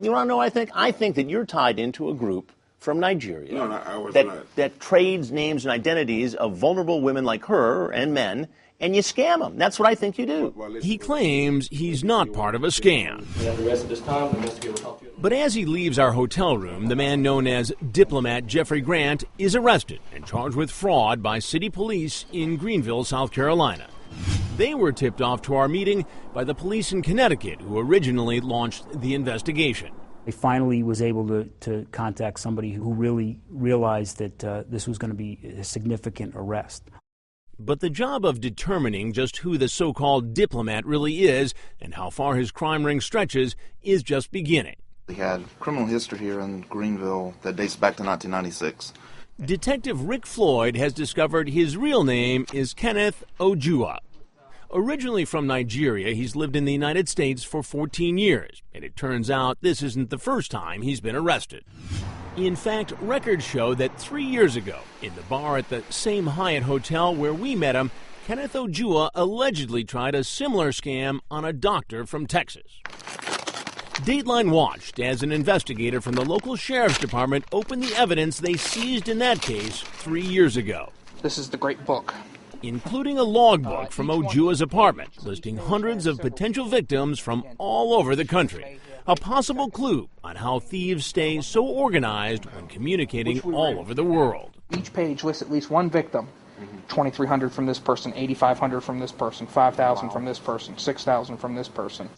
You want to know what I think? I think that you're tied into a group from Nigeria No, I was not. that trades names and identities of vulnerable women like her and men, and you scam them. That's what I think you do. He claims he's not part of a scam. But as he leaves our hotel room, the man known as Diplomat Jeffrey Grant is arrested and charged with fraud by city police in Greenville, South Carolina. They were tipped off to our meeting by the police in Connecticut, who originally launched the investigation. I finally was able to contact somebody who really realized that this was going to be a significant arrest. But the job of determining just who the so-called diplomat really is and how far his crime ring stretches is just beginning. He had criminal history here in Greenville that dates back to 1996. Detective Rick Floyd has discovered his real name is Kenneth Ojua. Originally from Nigeria, he's lived in the United States for 14 years, and it turns out this isn't the first time he's been arrested. In fact, records show that 3 years ago, in the bar at the same Hyatt hotel where we met him, Kenneth Ojua allegedly tried a similar scam on a doctor from Texas. Dateline watched as an investigator from the local sheriff's department opened the evidence they seized in that case 3 years ago. This is the great book. Including a logbook from Ojua's apartment, listing hundreds of potential victims from all over the country. A possible clue on how thieves stay so organized when communicating all over the world. Each page lists at least one victim. 2,300 from this person, 8,500 from this person, 5,000 from this person, 6,000 from this person.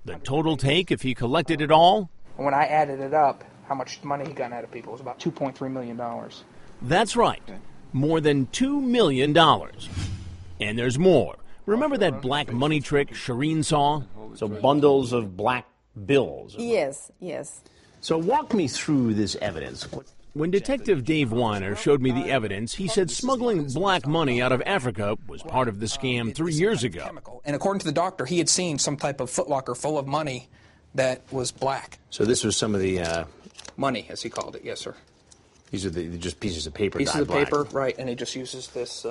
The total take if he collected it all? When I added it up, how much money he got out of people was about $2.3 million. That's right. More than $2 million. And there's more. Remember that black money trick Shireen saw? So bundles of black bills. Yes, yes. So walk me through this evidence. When Detective Dave Weiner showed me the evidence, he said smuggling black money out of Africa was part of the scam 3 years ago. And according to the doctor, he had seen some type of footlocker full of money that was black. So this was some of the... money, as he called it, yes, sir. These are just pieces of paper. Pieces of paper, right, and he just uses this...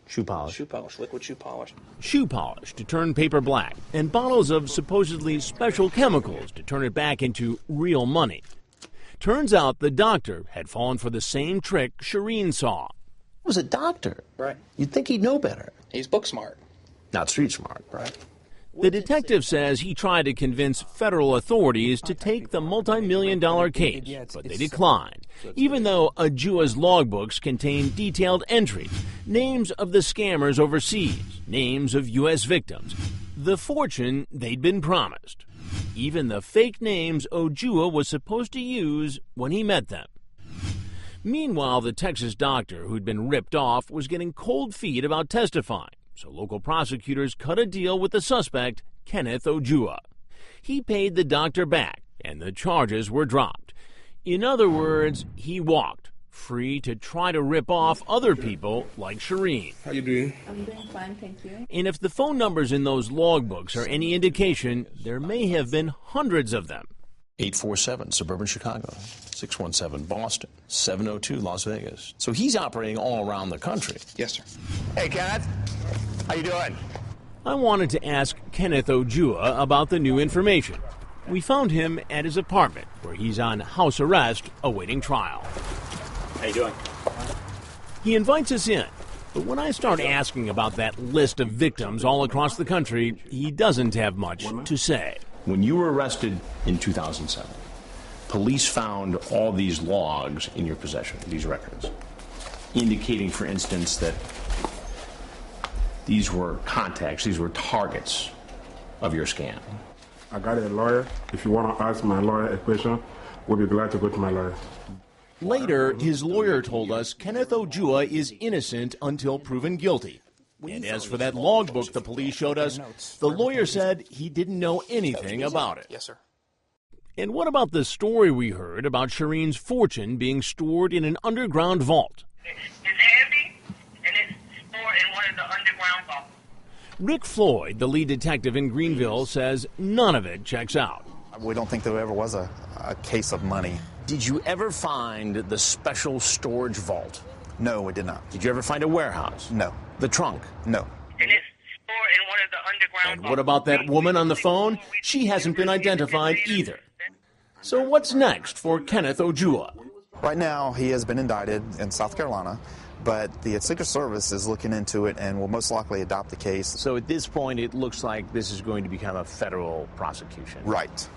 shoe polish. Shoe polish, liquid shoe polish. Shoe polish to turn paper black, and bottles of supposedly special chemicals to turn it back into real money. Turns out the doctor had fallen for the same trick Shireen saw. He was a doctor. Right. You'd think he'd know better. He's book smart. Not street smart. Right. The detective says he tried to convince federal authorities to take the multi-million-dollar case, but they declined, even though Ojua's logbooks contain detailed entries, names of the scammers overseas, names of U.S. victims, the fortune they'd been promised, even the fake names Ojua was supposed to use when he met them. Meanwhile, the Texas doctor who'd been ripped off was getting cold feet about testifying. So local prosecutors cut a deal with the suspect, Kenneth Ojua. He paid the doctor back, and the charges were dropped. In other words, he walked, free to try to rip off other people like Shireen. How you doing? I'm doing fine, thank you. And if the phone numbers in those logbooks are any indication, there may have been hundreds of them. 847 suburban Chicago, 617 Boston, 702 Las Vegas. So he's operating all around the country. Yes, sir. Hey, Kenneth. How you doing? I wanted to ask Kenneth Ojua about the new information. We found him at his apartment, where he's on house arrest awaiting trial. How you doing? He invites us in, but when I start asking about that list of victims all across the country, he doesn't have much to say. When you were arrested in 2007, police found all these logs in your possession, these records, indicating, for instance, that these were contacts, these were targets of your scam. I got a lawyer. If you want to ask my lawyer a question, we'll be glad to go to my lawyer. Later, his lawyer told us Kenneth Ojua is innocent until proven guilty. And as for that logbook the police showed us, the lawyer said he didn't know anything about it. Yes, sir. And what about the story we heard about Shireen's fortune being stored in an underground vault? It's heavy, and it's stored in one of the underground vaults. Rick Floyd, the lead detective in Greenville, says none of it checks out. We don't think there ever was a case of money. Did you ever find the special storage vault? No, we did not. Did you ever find a warehouse? No. The trunk? No. And it's stored in one of the underground And what about that woman on the phone? She hasn't been identified either. So what's next for Kenneth Ojua? Right now, he has been indicted in South Carolina, but the Secret Service is looking into it and will most likely adopt the case. So at this point, it looks like this is going to become a federal prosecution. Right.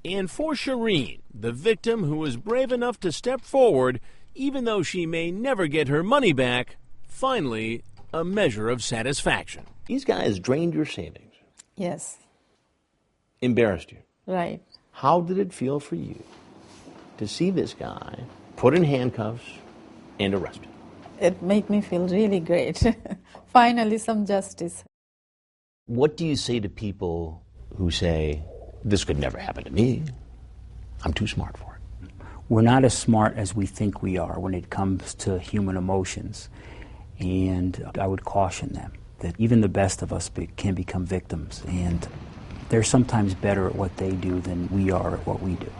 And for Shireen, the victim who was brave enough to step forward, even though she may never get her money back, finally, a measure of satisfaction. These guys drained your savings, Yes, embarrassed you. right. How did it feel for you to see this guy put in handcuffs and arrested? It made me feel really great. Finally, some justice. What do you say to people who say, this could never happen to me? I'm too smart for it. We're not as smart as we think we are when it comes to human emotions. And I would caution them that even the best of us can become victims. And they're sometimes better at what they do than we are at what we do.